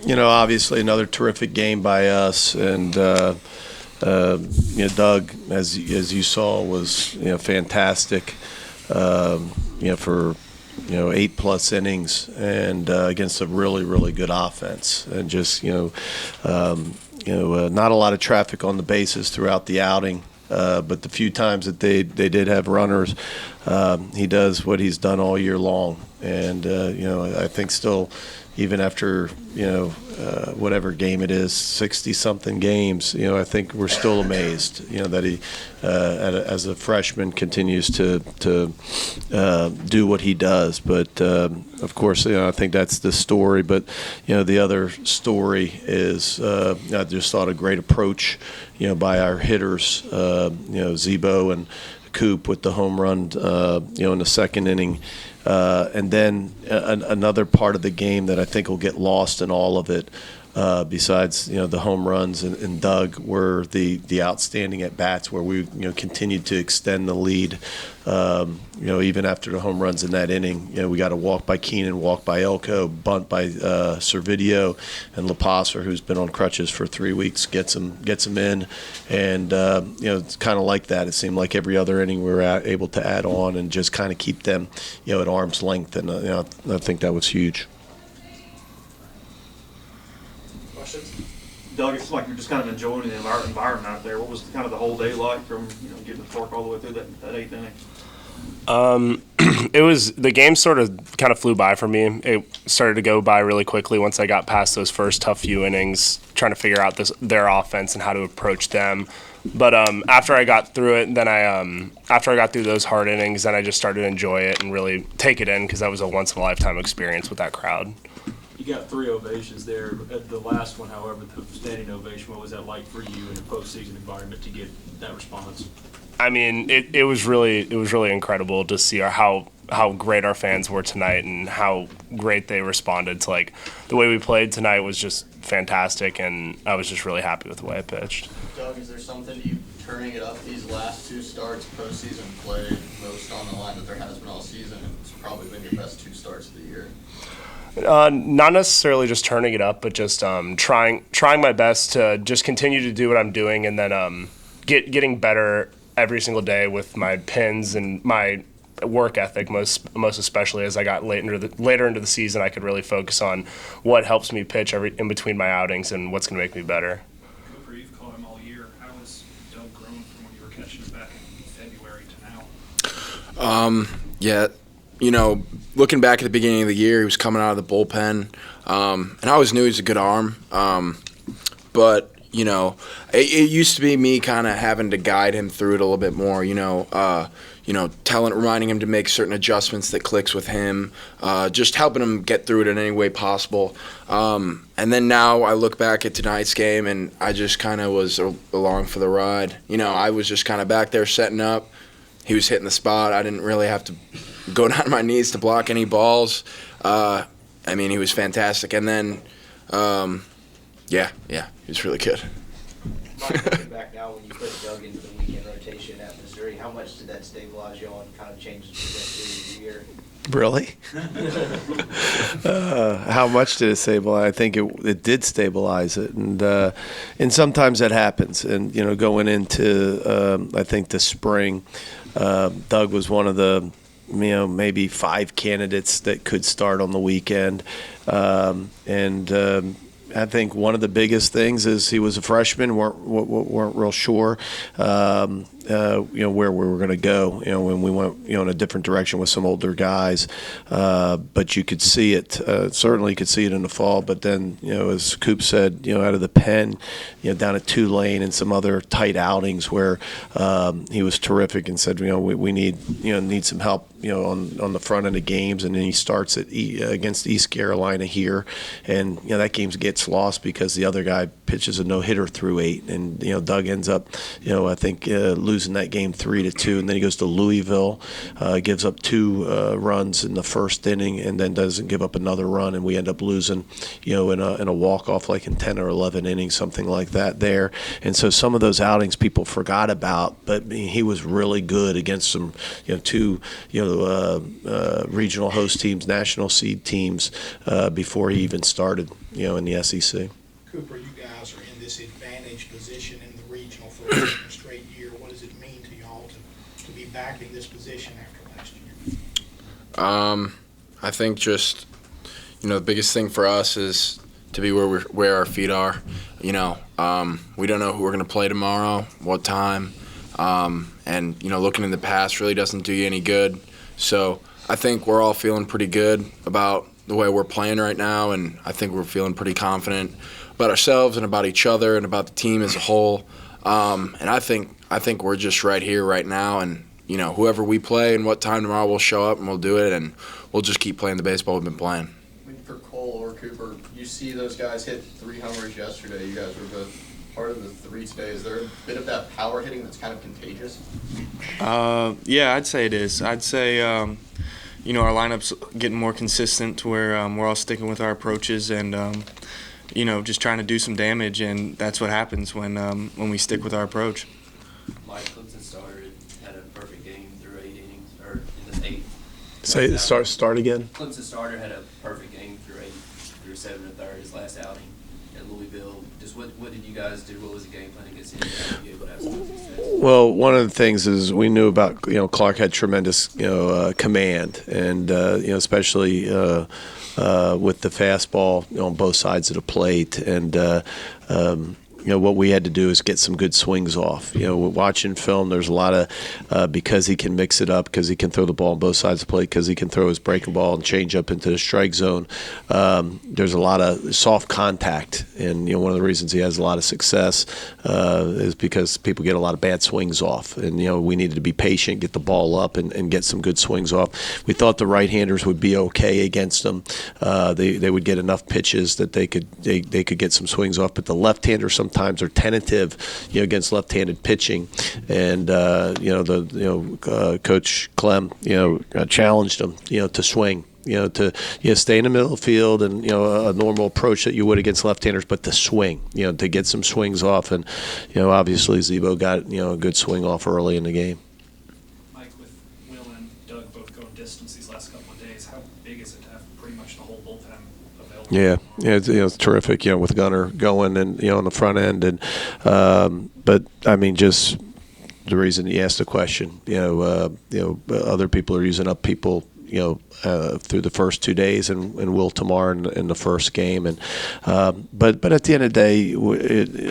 Obviously another terrific game by us, and Doug, as you saw, was fantastic. For 8+ innings and against a really really good offense, and just not a lot of traffic on the bases throughout the outing. But the few times that they did have runners, he does what he's done all year long. And, I think still, even after, whatever game it is, 60-something games, I think we're still amazed, that he, as a freshman, continues to do what he does. But, of course, I think that's the story. But, the other story is I just thought a great approach, by our hitters, Zebo and Coop with the home run, in the second inning. And then another part of the game that I think will get lost in all of it, besides the home runs and Doug, were the outstanding at bats where we continued to extend the lead. Even after the home runs in that inning, we got a walk by Keenan, walk by Elko, bunt by Servideo, and LaPosser, who's been on crutches for 3 weeks, gets him in, and it's kind of like that. It seemed like every other inning we were able to add on and just kind of keep them at arm's length, and I think that was huge. Doug, it seems like you're just kind of enjoying the environment out there. What was kind of the whole day like from getting the torque all the way through that eighth inning? It was, the game sort of kind of flew by for me. It started to go by really quickly once I got past those first tough few innings, trying to figure out their offense and how to approach them. But after I got through it, then after I got through those hard innings, then I just started to enjoy it and really take it in, because that was a once in a lifetime experience with that crowd. You got 3 ovations there. At the last one, however, the standing ovation, what was that like for you in a postseason environment to get that response? I mean, it was really incredible to see how great our fans were tonight and how great they responded to, like, the way we played tonight was just fantastic, and I was just really happy with the way I pitched. Doug, is there something you turning it up these last 2 starts, postseason play, most on the line that there has been all season, and it's probably been your best 2 starts of the year? Not necessarily just turning it up, but just trying my best to just continue to do what I'm doing, and then getting better every single day with my pins and my work ethic. Most especially as I got later into the season, I could really focus on what helps me pitch in between my outings and what's going to make me better. Cooper, you've caught him all year. How has Doug grown from when you were catching him back in February to now? Yeah. Looking back at the beginning of the year, he was coming out of the bullpen, and I always knew he was a good arm. But it used to be me kind of having to guide him through it a little bit more. Reminding him to make certain adjustments that clicks with him, just helping him get through it in any way possible. And then now I look back at tonight's game, and I just kind of was along for the ride. I was just kind of back there setting up. He was hitting the spot. I didn't really have to go down on my knees to block any balls. He was fantastic. And then, he was really good. Mike, looking back now, when you put Doug into the weekend rotation at Missouri, how much did that stabilize you and kind of change the trajectory of the year? Really? How much did it stabilize? I think it did stabilize it, and sometimes that happens. And going into I think the spring, Doug was one of the maybe 5 candidates that could start on the weekend, and I think one of the biggest things is he was a freshman. weren't real sure, where we were going to go. When we went, in a different direction with some older guys. But you could see it. Certainly, you could see it in the fall. But then, as Coop said, out of the pen, down at Tulane and some other tight outings where he was terrific and said, we need some help, on the front end of games. And then he starts against East Carolina here, and that game gets lost because the other guy pitches a no-hitter through 8, and Doug ends up, I think losing losing that game 3-2, and then he goes to Louisville, gives up 2 runs in the first inning, and then doesn't give up another run, and we end up losing, in a walk-off like in 10 or 11 innings, something like that there. And so some of those outings people forgot about, but he was really good against some, 2, regional host teams, national seed teams before he even started, in the SEC. Cooper, you guys are in this advantaged position in the regional for a second straight year. What does it mean to y'all to be back in this position after last year? I think just, the biggest thing for us is to be where our feet are. We don't know who we're going to play tomorrow, what time, and looking in the past really doesn't do you any good. So I think we're all feeling pretty good about the way we're playing right now, and I think we're feeling pretty confident about ourselves and about each other and about the team as a whole. And I think we're just right here, right now, and whoever we play and what time tomorrow, we'll show up and we'll do it, and we'll just keep playing the baseball we've been playing. For Cole or Cooper, you see those guys hit 3 homers yesterday. You guys were both part of the 3 today. Is there a bit of that power hitting that's kind of contagious? Yeah, I'd say it is. I'd say, our lineup's getting more consistent to where we're all sticking with our approaches and, just trying to do some damage, and that's what happens when we stick with our approach. Mike Clemson started, had a perfect game through 8 innings, or in the 8th. Say start again. Clemson starter had a perfect game through 7 1/3 his last outing at Louisville. Just what did you guys do? What was the game plan against him? How did you able to have some success? Well, one of the things is we knew about, Clark had tremendous, command, and, especially with the fastball on both sides of the plate. And, what we had to do is get some good swings off. Watching film, there's a lot of, because he can mix it up, because he can throw the ball on both sides of the plate, because he can throw his breaking ball and change up into the strike zone. There's a lot of soft contact. And, one of the reasons he has a lot of success is because people get a lot of bad swings off. And, we needed to be patient, get the ball up, and get some good swings off. We thought the right-handers would be okay against them. They would get enough pitches that they could get some swings off. But the left-handers sometimes are tentative, against left-handed pitching, and Coach Clem, challenged them, to swing, to stay in the middle of the field and a normal approach that you would against left-handers, but to swing, to get some swings off, and obviously Zebo got a good swing off early in the game. Mike, with Will and Doug both going distance these last couple of days, how big is it to have pretty much the whole bullpen available? Yeah, it's terrific, with Gunnar going and, on the front end. And but, I mean, just the reason you asked the question, other people are using up people, through the first 2 days and will tomorrow in the first game. And but at the end of the day,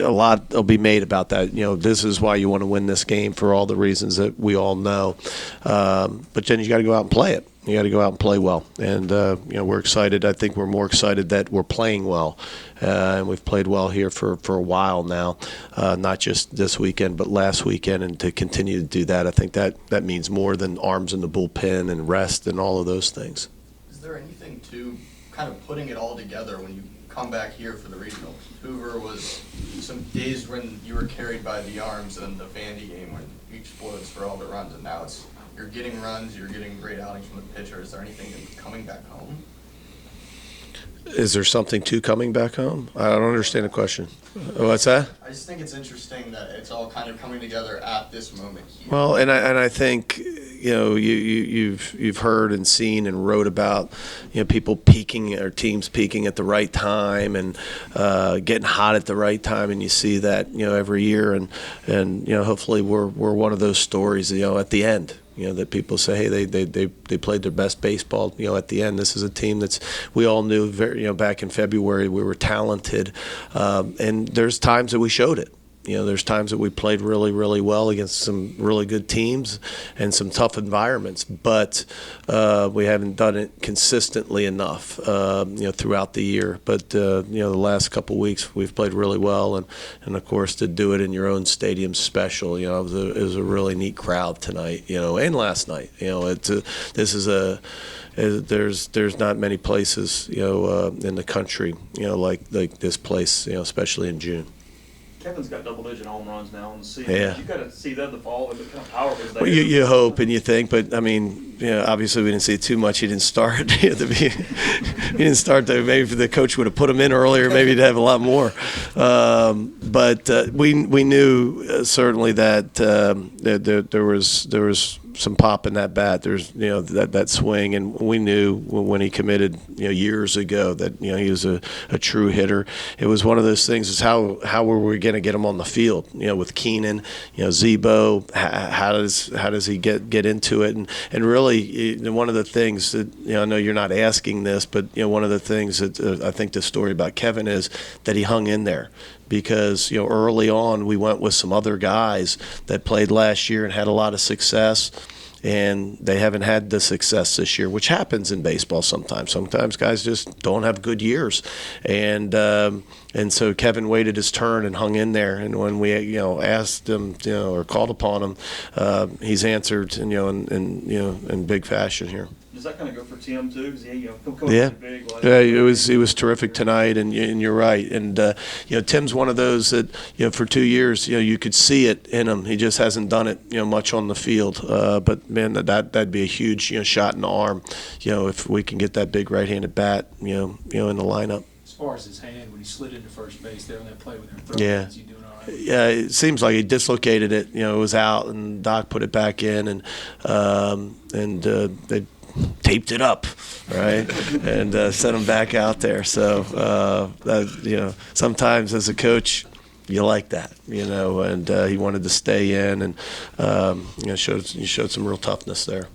a lot will be made about that. This is why you want to win this game for all the reasons that we all know. But then you got to go out and play it. You got to go out and play well. And, we're excited. I think we're more excited that we're playing well. And we've played well here for a while now, not just this weekend, but last weekend. And to continue to do that, I think that means more than arms in the bullpen and rest and all of those things. Is there anything to kind of putting it all together when you come back here for the regionals? Hoover was some days when you were carried by the arms, and the Vandy game when you explodes for all the runs, and now you're getting runs, you're getting great outings from the pitcher. Is there anything to coming back home? Is there something to coming back home? I don't understand the question. What's that? I just think it's interesting that it's all kind of coming together at this moment here. Well, and I think you've heard and seen and wrote about people peaking or teams peaking at the right time and getting hot at the right time, and you see that every year, and hopefully we're one of those stories at the end. That people say, hey, they played their best baseball, at the end. This is a team we all knew back in February we were talented, and there's times that we showed it. There's times that we played really, really well against some really good teams and some tough environments, but we haven't done it consistently enough, throughout the year. But, the last couple of weeks we've played really well, and of course to do it in your own stadium special. It was a really neat crowd tonight, and last night. There's not many places, in the country, like this place, especially in June. Kevin's got double-digit home runs now in the season. Yeah. You got to see that in the fall, and what kind of power is that? Well, you hope and you think, but I mean, obviously we didn't see it too much. He didn't start. He didn't start. Maybe if the coach would have put him in earlier, maybe he'd have a lot more. But we knew certainly that there was some pop in that bat. There's that swing, and we knew when he committed years ago that he was a true hitter. It was one of those things. Is how were we going to get him on the field? With Keenan, Zebo, how does he get into it? And really, one of the things that I know you're not asking this, but one of the things that I think the story about Kevin is that he hung in there. Because early on we went with some other guys that played last year and had a lot of success, and they haven't had the success this year, which happens in baseball sometimes. Sometimes guys just don't have good years, and so Kevin waited his turn and hung in there. And when we asked him or called upon him, he's answered in big fashion here. Does that kind of go for Tim too? Because Yeah, big. it was terrific tonight, and you're right. And Tim's one of those that for 2 years you could see it in him. He just hasn't done it much on the field. But man, that'd be a huge shot in the arm. If we can get that big right-handed bat in the lineup. As far as his hand, when he slid into first base there on that play with him throwing, Yeah. is he doing all right? Yeah, it seems like he dislocated it. It was out, and Doc put it back in, and they taped it up, right, and sent him back out there. So sometimes as a coach, you like that, and he wanted to stay in, and showed some real toughness there.